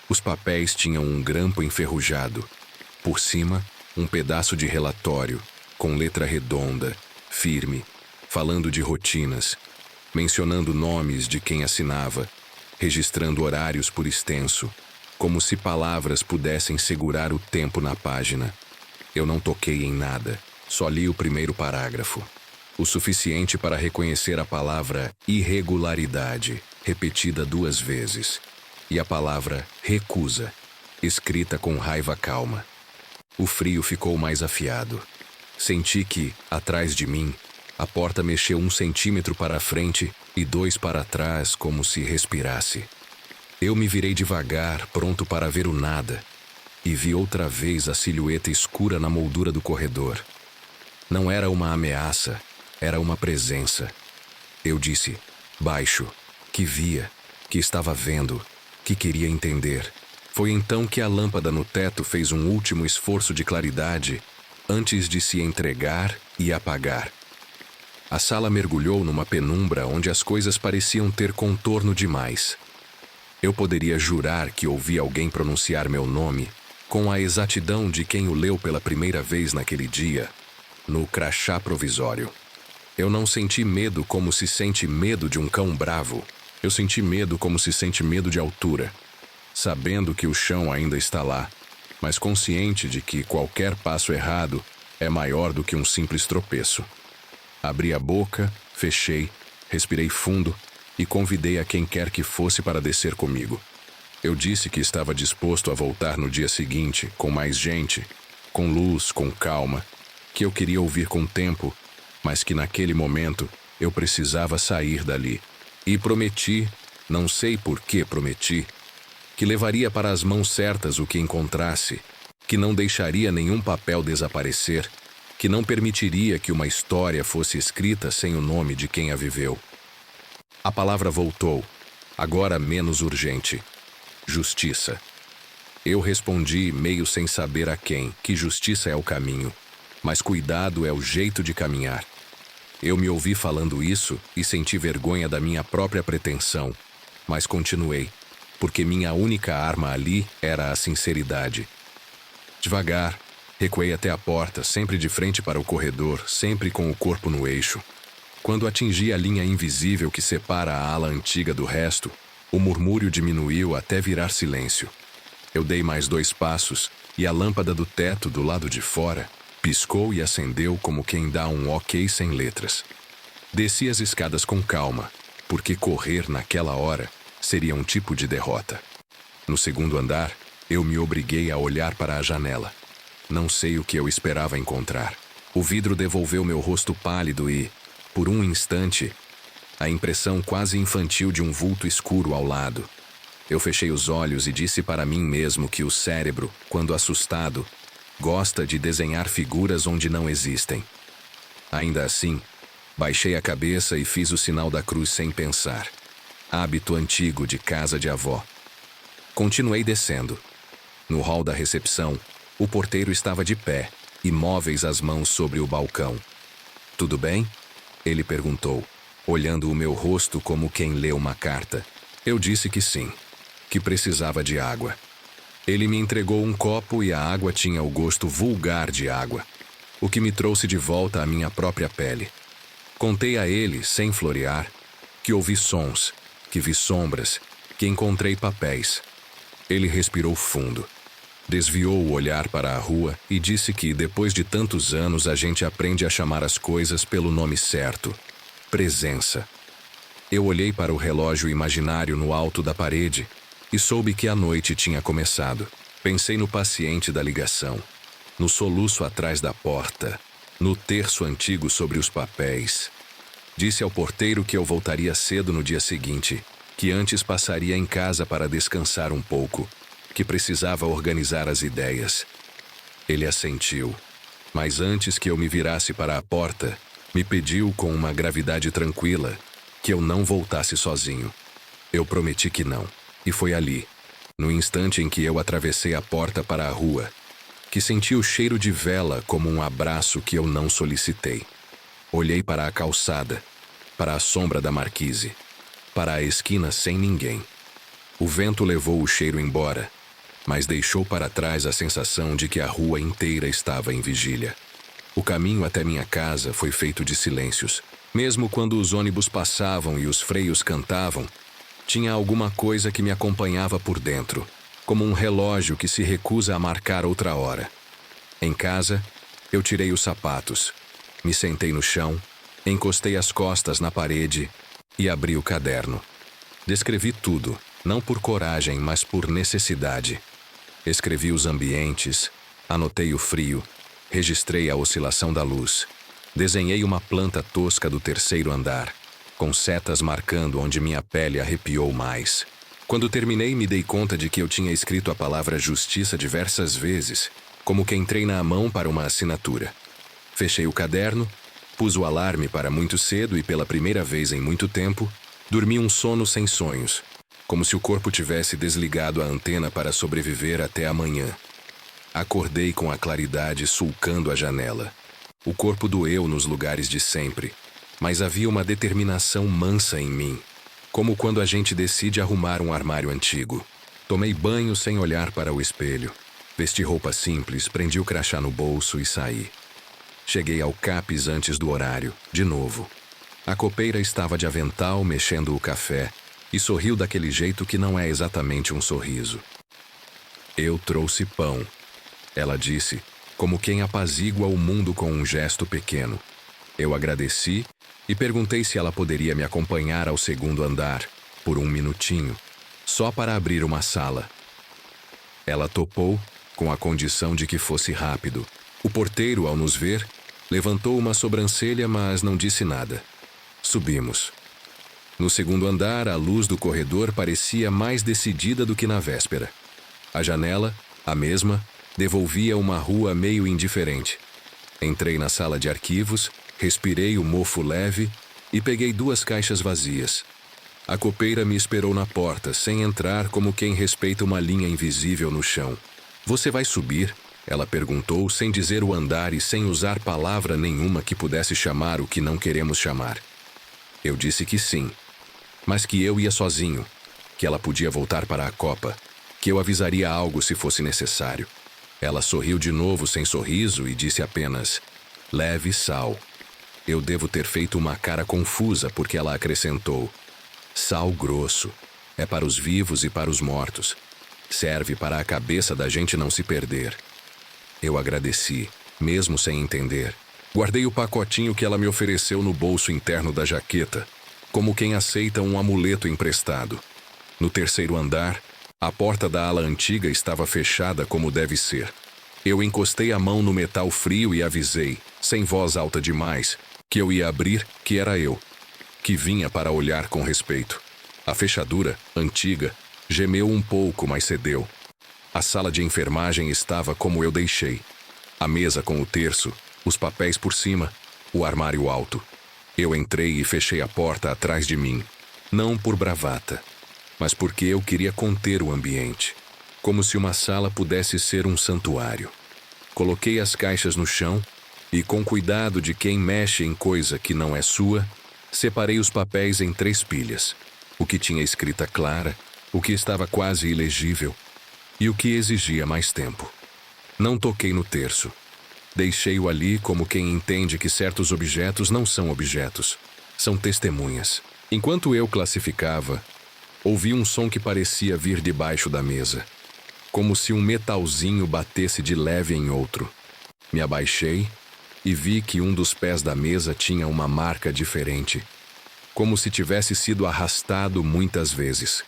Os papéis tinham um grampo enferrujado. Por cima, um pedaço de relatório, com letra redonda, firme, falando de rotinas, mencionando nomes de quem assinava, registrando horários por extenso, como se palavras pudessem segurar o tempo na página. Eu não toquei em nada, só li o primeiro parágrafo. O suficiente para reconhecer a palavra irregularidade, repetida 2 vezes, e a palavra recusa, escrita com raiva calma. O frio ficou mais afiado. Senti que, atrás de mim, a porta mexeu 1 centímetro para a frente e 2 para trás, como se respirasse. Eu me virei devagar, pronto para ver o nada, e vi outra vez a silhueta escura na moldura do corredor. Não era uma ameaça, era uma presença. Eu disse, baixo, que via, que estava vendo, que queria entender. Foi então que a lâmpada no teto fez um último esforço de claridade antes de se entregar e apagar. A sala mergulhou numa penumbra onde as coisas pareciam ter contorno demais. Eu poderia jurar que ouvi alguém pronunciar meu nome com a exatidão de quem o leu pela primeira vez naquele dia, no crachá provisório. Eu não senti medo como se sente medo de um cão bravo. Eu senti medo como se sente medo de altura, sabendo que o chão ainda está lá, mas consciente de que qualquer passo errado é maior do que um simples tropeço. Abri a boca, fechei, respirei fundo e convidei a quem quer que fosse para descer comigo. Eu disse que estava disposto a voltar no dia seguinte, com mais gente, com luz, com calma, que eu queria ouvir com tempo, mas que naquele momento eu precisava sair dali. E prometi, não sei por que prometi, que levaria para as mãos certas o que encontrasse, que não deixaria nenhum papel desaparecer, que não permitiria que uma história fosse escrita sem o nome de quem a viveu. A palavra voltou, agora menos urgente. Justiça. Eu respondi, meio sem saber a quem, que justiça é o caminho, mas cuidado é o jeito de caminhar. Eu me ouvi falando isso e senti vergonha da minha própria pretensão, mas continuei, porque minha única arma ali era a sinceridade. Devagar, recuei até a porta, sempre de frente para o corredor, sempre com o corpo no eixo. Quando atingi a linha invisível que separa a ala antiga do resto, o murmúrio diminuiu até virar silêncio. Eu dei mais 2 passos e a lâmpada do teto do lado de fora piscou e acendeu como quem dá um ok sem letras. Desci as escadas com calma, porque correr naquela hora seria um tipo de derrota. No segundo andar, eu me obriguei a olhar para a janela. Não sei o que eu esperava encontrar. O vidro devolveu meu rosto pálido e, por um instante, a impressão quase infantil de um vulto escuro ao lado. Eu fechei os olhos e disse para mim mesmo que o cérebro, quando assustado, gosta de desenhar figuras onde não existem. Ainda assim, baixei a cabeça e fiz o sinal da cruz sem pensar. Hábito antigo de casa de avó. Continuei descendo. No hall da recepção, o porteiro estava de pé, imóveis as mãos sobre o balcão. "Tudo bem?" ele perguntou, olhando o meu rosto como quem lê uma carta. Eu disse que sim, que precisava de água. Ele me entregou um copo e a água tinha o gosto vulgar de água, o que me trouxe de volta à minha própria pele. Contei a ele, sem florear, que ouvi sons, que vi sombras, que encontrei papéis. Ele respirou fundo. Desviou o olhar para a rua e disse que, depois de tantos anos, a gente aprende a chamar as coisas pelo nome certo. Presença. Eu olhei para o relógio imaginário no alto da parede e soube que a noite tinha começado. Pensei no paciente da ligação, no soluço atrás da porta, no terço antigo sobre os papéis. Disse ao porteiro que eu voltaria cedo no dia seguinte, que antes passaria em casa para descansar um pouco, que precisava organizar as ideias. Ele assentiu, mas antes que eu me virasse para a porta, me pediu com uma gravidade tranquila que eu não voltasse sozinho. Eu prometi que não, e foi ali, no instante em que eu atravessei a porta para a rua, que senti o cheiro de vela como um abraço que eu não solicitei. Olhei para a calçada, para a sombra da marquise, para a esquina sem ninguém. O vento levou o cheiro embora, mas deixou para trás a sensação de que a rua inteira estava em vigília. O caminho até minha casa foi feito de silêncios. Mesmo quando os ônibus passavam e os freios cantavam, tinha alguma coisa que me acompanhava por dentro, como um relógio que se recusa a marcar outra hora. Em casa, eu tirei os sapatos, me sentei no chão, encostei as costas na parede e abri o caderno. Descrevi tudo, não por coragem, mas por necessidade. Escrevi os ambientes, anotei o frio, registrei a oscilação da luz. Desenhei uma planta tosca do terceiro andar, com setas marcando onde minha pele arrepiou mais. Quando terminei, me dei conta de que eu tinha escrito a palavra justiça diversas vezes, como quem treina a mão para uma assinatura. Fechei o caderno, pus o alarme para muito cedo e, pela primeira vez em muito tempo, dormi um sono sem sonhos, como se o corpo tivesse desligado a antena para sobreviver até amanhã. Acordei com a claridade sulcando a janela. O corpo doeu nos lugares de sempre, mas havia uma determinação mansa em mim, como quando a gente decide arrumar um armário antigo. Tomei banho sem olhar para o espelho. Vesti roupa simples, prendi o crachá no bolso e saí. Cheguei ao CAPES antes do horário, de novo. A copeira estava de avental, mexendo o café, e sorriu daquele jeito que não é exatamente um sorriso. "Eu trouxe pão", ela disse, como quem apazigua o mundo com um gesto pequeno. Eu agradeci e perguntei se ela poderia me acompanhar ao segundo andar, por um minutinho, só para abrir uma sala. Ela topou, com a condição de que fosse rápido. O porteiro, ao nos ver, levantou uma sobrancelha, mas não disse nada. Subimos. No segundo andar, a luz do corredor parecia mais decidida do que na véspera. A janela, a mesma, devolvia uma rua meio indiferente. Entrei na sala de arquivos, respirei o mofo leve e peguei 2 caixas vazias. A copeira me esperou na porta, sem entrar, como quem respeita uma linha invisível no chão. "Você vai subir?" ela perguntou, sem dizer o andar e sem usar palavra nenhuma que pudesse chamar o que não queremos chamar. Eu disse que sim, mas que eu ia sozinho, que ela podia voltar para a copa, que eu avisaria algo se fosse necessário. Ela sorriu de novo sem sorriso e disse apenas: "Leve sal." Eu devo ter feito uma cara confusa porque ela acrescentou: "Sal grosso. É para os vivos e para os mortos." Serve para a cabeça da gente não se perder. Eu agradeci, mesmo sem entender. Guardei o pacotinho que ela me ofereceu no bolso interno da jaqueta, como quem aceita um amuleto emprestado. No terceiro andar, a porta da ala antiga estava fechada como deve ser. Eu encostei a mão no metal frio e avisei, sem voz alta demais, que eu ia abrir, que era eu, que vinha para olhar com respeito. A fechadura, antiga, gemeu um pouco, mas cedeu. A sala de enfermagem estava como eu deixei. A mesa com o terço, os papéis por cima, o armário alto. Eu entrei e fechei a porta atrás de mim, não por bravata, mas porque eu queria conter o ambiente, como se uma sala pudesse ser um santuário. Coloquei as caixas no chão e, com cuidado de quem mexe em coisa que não é sua, separei os papéis em 3 pilhas. O que tinha escrita clara, o que estava quase ilegível e o que exigia mais tempo. Não toquei no terço. Deixei-o ali como quem entende que certos objetos não são objetos, são testemunhas. Enquanto eu classificava, ouvi um som que parecia vir debaixo da mesa, como se um metalzinho batesse de leve em outro. Me abaixei e vi que um dos pés da mesa tinha uma marca diferente, como se tivesse sido arrastado muitas vezes.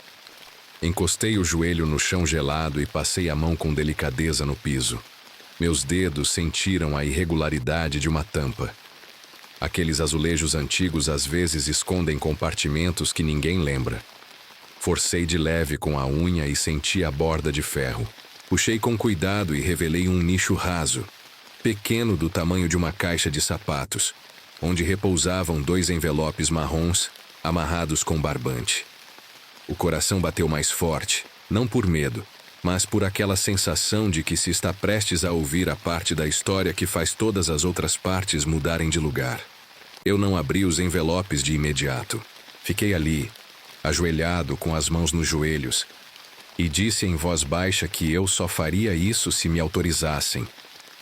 Encostei o joelho no chão gelado e passei a mão com delicadeza no piso. Meus dedos sentiram a irregularidade de uma tampa. Aqueles azulejos antigos às vezes escondem compartimentos que ninguém lembra. Forcei de leve com a unha e senti a borda de ferro. Puxei com cuidado e revelei um nicho raso, pequeno do tamanho de uma caixa de sapatos, onde repousavam 2 envelopes marrons amarrados com barbante. O coração bateu mais forte, não por medo, mas por aquela sensação de que se está prestes a ouvir a parte da história que faz todas as outras partes mudarem de lugar. Eu não abri os envelopes de imediato. Fiquei ali, ajoelhado com as mãos nos joelhos, e disse em voz baixa que eu só faria isso se me autorizassem,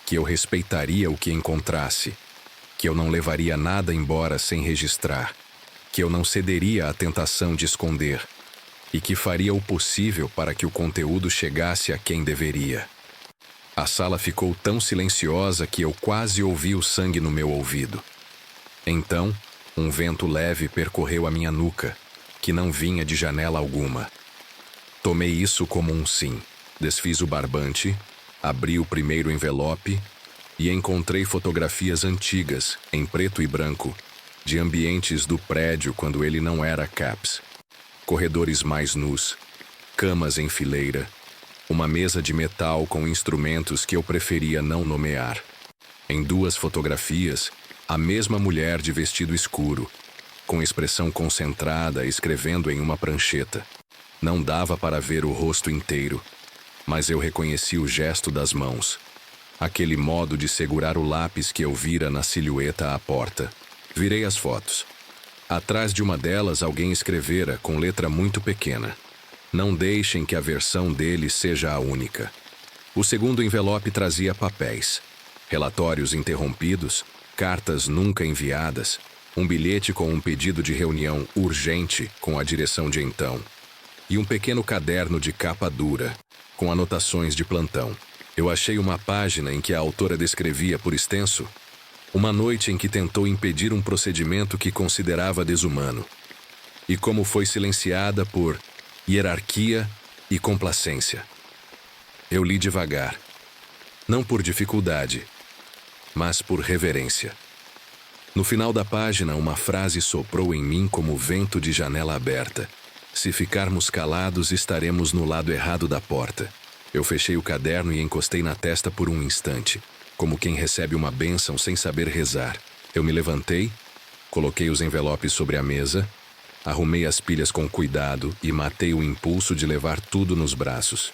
que eu respeitaria o que encontrasse, que eu não levaria nada embora sem registrar, que eu não cederia à tentação de esconder, e que faria o possível para que o conteúdo chegasse a quem deveria. A sala ficou tão silenciosa que eu quase ouvi o sangue no meu ouvido. Então, um vento leve percorreu a minha nuca, que não vinha de janela alguma. Tomei isso como um sim. Desfiz o barbante, abri o primeiro envelope e encontrei fotografias antigas, em preto e branco, de ambientes do prédio quando ele não era CAPS. Corredores mais nus, camas em fileira, uma mesa de metal com instrumentos que eu preferia não nomear. Em 2 fotografias, a mesma mulher de vestido escuro, com expressão concentrada, escrevendo em uma prancheta. Não dava para ver o rosto inteiro, mas eu reconheci o gesto das mãos, aquele modo de segurar o lápis que eu vira na silhueta à porta. Virei as fotos. Atrás de uma delas alguém escrevera com letra muito pequena: "Não deixem que a versão dele seja a única." O segundo envelope trazia papéis, relatórios interrompidos, cartas nunca enviadas, um bilhete com um pedido de reunião urgente com a direção de então, e um pequeno caderno de capa dura, com anotações de plantão. Eu achei uma página em que a autora descrevia por extenso uma noite em que tentou impedir um procedimento que considerava desumano, e como foi silenciada por hierarquia e complacência. Eu li devagar, não por dificuldade, mas por reverência. No final da página, uma frase soprou em mim como vento de janela aberta: "Se ficarmos calados, estaremos no lado errado da porta." Eu fechei o caderno e encostei na testa por um instante, como quem recebe uma bênção sem saber rezar. Eu me levantei, coloquei os envelopes sobre a mesa, arrumei as pilhas com cuidado e matei o impulso de levar tudo nos braços.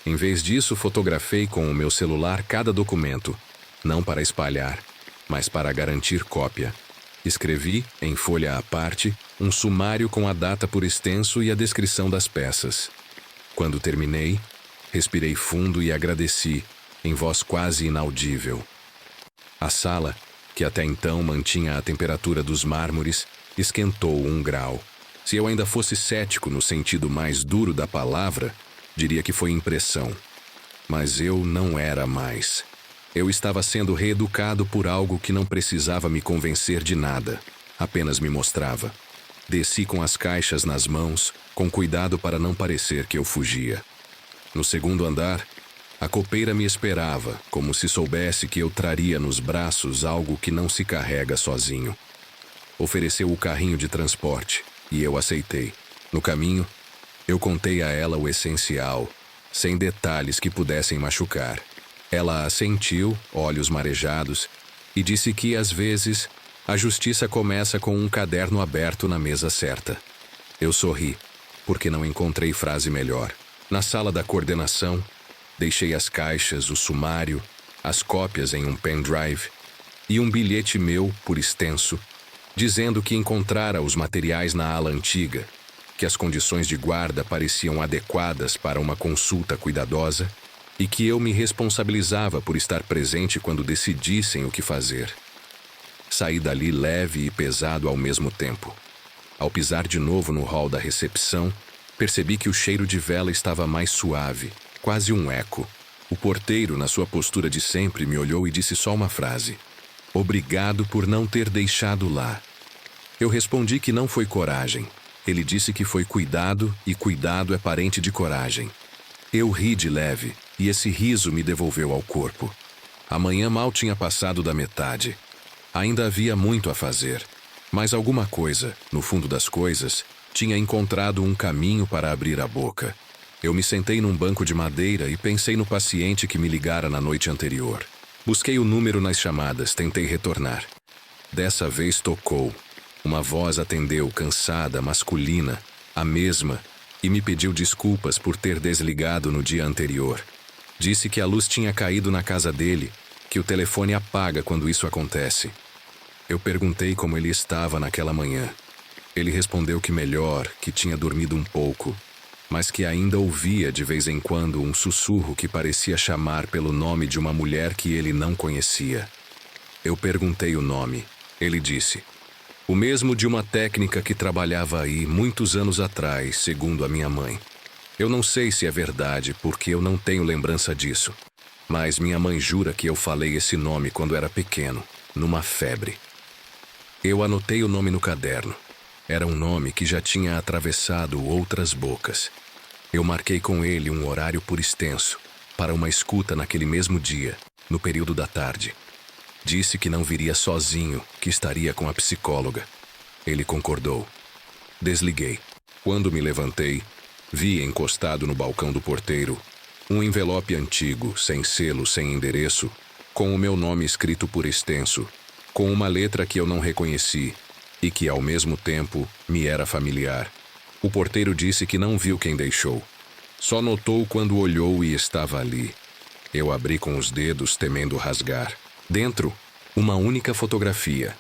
Em vez disso, fotografei com o meu celular cada documento, não para espalhar, mas para garantir cópia. Escrevi, em folha à parte, um sumário com a data por extenso e a descrição das peças. Quando terminei, respirei fundo e agradeci, em voz quase inaudível. A sala, que até então mantinha a temperatura dos mármores, esquentou 1 grau. Se eu ainda fosse cético no sentido mais duro da palavra, Diria que foi impressão. Mas eu não era mais. Eu estava sendo reeducado por algo que não precisava me convencer de nada, apenas me mostrava. Desci com as caixas nas mãos, com cuidado para não parecer que eu fugia. No segundo andar, a copeira me esperava, como se soubesse que eu traria nos braços algo que não se carrega sozinho. Ofereceu o carrinho de transporte, e eu aceitei. No caminho, eu contei a ela o essencial, sem detalhes que pudessem machucar. Ela assentiu, olhos marejados, e disse que, às vezes, a justiça começa com um caderno aberto na mesa certa. Eu sorri, porque não encontrei frase melhor. Na sala da coordenação, deixei as caixas, o sumário, as cópias em um pendrive e um bilhete meu, por extenso, dizendo que encontrara os materiais na ala antiga, que as condições de guarda pareciam adequadas para uma consulta cuidadosa e que eu me responsabilizava por estar presente quando decidissem o que fazer. Saí dali leve e pesado ao mesmo tempo. Ao pisar de novo no hall da recepção, percebi que o cheiro de vela estava mais suave, quase um eco. O porteiro, na sua postura de sempre, me olhou e disse só uma frase: "Obrigado por não ter deixado lá." Eu respondi que não foi coragem. Ele disse que foi cuidado, e cuidado é parente de coragem. Eu ri de leve, e esse riso me devolveu ao corpo. A manhã mal tinha passado da metade. Ainda havia muito a fazer, mas alguma coisa, no fundo das coisas, tinha encontrado um caminho para abrir a boca. Eu me sentei num banco de madeira e pensei no paciente que me ligara na noite anterior. Busquei o número nas chamadas, tentei retornar. Dessa vez tocou. Uma voz atendeu, cansada, masculina, a mesma, e me pediu desculpas por ter desligado no dia anterior. Disse que a luz tinha caído na casa dele, que o telefone apaga quando isso acontece. Eu perguntei como ele estava naquela manhã. Ele respondeu que melhor, que tinha dormido um pouco, mas que ainda ouvia de vez em quando um sussurro que parecia chamar pelo nome de uma mulher que ele não conhecia. Eu perguntei o nome. Ele disse: "O mesmo de uma técnica que trabalhava aí muitos anos atrás, segundo a minha mãe. Eu não sei se é verdade, porque eu não tenho lembrança disso. Mas minha mãe jura que eu falei esse nome quando era pequeno, numa febre." Eu anotei o nome no caderno. Era um nome que já tinha atravessado outras bocas. Eu marquei com ele um horário por extenso, para uma escuta naquele mesmo dia, no período da tarde. Disse que não viria sozinho, que estaria com a psicóloga. Ele concordou. Desliguei. Quando me levantei, vi encostado no balcão do porteiro um envelope antigo, sem selo, sem endereço, com o meu nome escrito por extenso, com uma letra que eu não reconheci e que, ao mesmo tempo, me era familiar. O porteiro disse que não viu quem deixou. Só notou quando olhou e estava ali. Eu abri com os dedos, temendo rasgar. Dentro, uma única fotografia.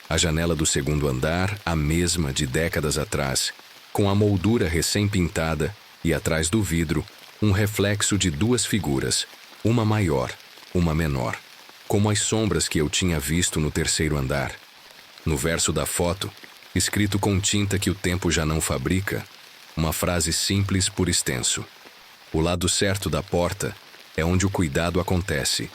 A janela do segundo andar, a mesma de décadas atrás, com a moldura recém-pintada e, atrás do vidro, um reflexo de duas figuras, uma maior, uma menor, como as sombras que eu tinha visto no terceiro andar. No verso da foto, escrito com tinta que o tempo já não fabrica, uma frase simples por extenso: "O lado certo da porta é onde o cuidado acontece."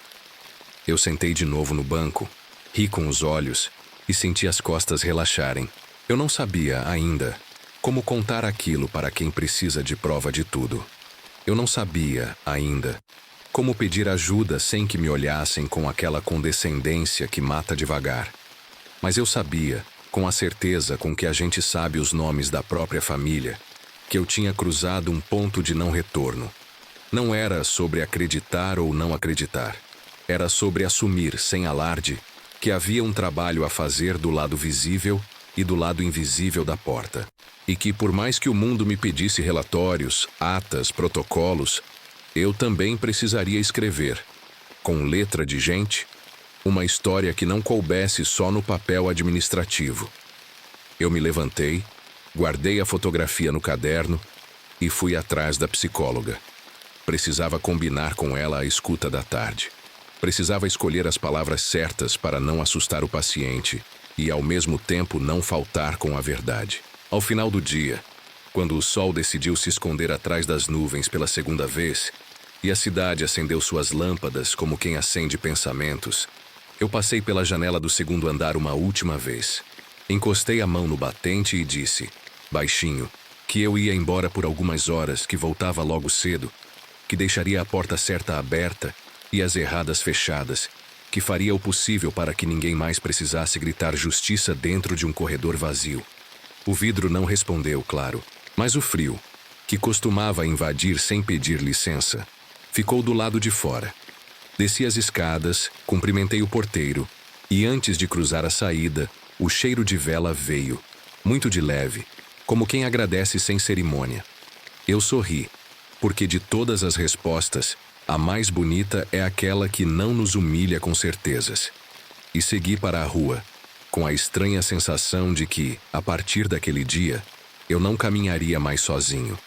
Eu sentei de novo no banco, ri com os olhos e senti as costas relaxarem. Eu não sabia, ainda, como contar aquilo para quem precisa de prova de tudo. Eu não sabia, ainda, como pedir ajuda sem que me olhassem com aquela condescendência que mata devagar. Mas eu sabia, com a certeza com que a gente sabe os nomes da própria família, que eu tinha cruzado um ponto de não retorno. Não era sobre acreditar ou não acreditar. Era sobre assumir, sem alarde, que havia um trabalho a fazer do lado visível e do lado invisível da porta. E que, por mais que o mundo me pedisse relatórios, atas, protocolos, eu também precisaria escrever, com letra de gente, uma história que não coubesse só no papel administrativo. Eu me levantei, guardei a fotografia no caderno e fui atrás da psicóloga. Precisava combinar com ela a escuta da tarde. Precisava escolher as palavras certas para não assustar o paciente e, ao mesmo tempo, não faltar com a verdade. Ao final do dia, Quando o sol decidiu se esconder atrás das nuvens pela segunda vez, e a cidade acendeu suas lâmpadas como quem acende pensamentos, eu passei pela janela do segundo andar uma última vez. Encostei a mão no batente e disse, baixinho, que eu ia embora por algumas horas, que voltava logo cedo, que deixaria a porta certa aberta e as erradas fechadas, que faria o possível para que ninguém mais precisasse gritar justiça dentro de um corredor vazio. O vidro não respondeu, claro, mas o frio, que costumava invadir sem pedir licença, ficou do lado de fora. Desci as escadas, cumprimentei o porteiro, e antes de cruzar a saída, o cheiro de vela veio, muito de leve, como quem agradece sem cerimônia. Eu sorri, porque de todas as respostas, a mais bonita é aquela que não nos humilha com certezas. E segui para a rua, com a estranha sensação de que, a partir daquele dia, eu não caminharia mais sozinho,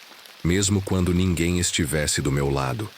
mesmo quando ninguém estivesse do meu lado.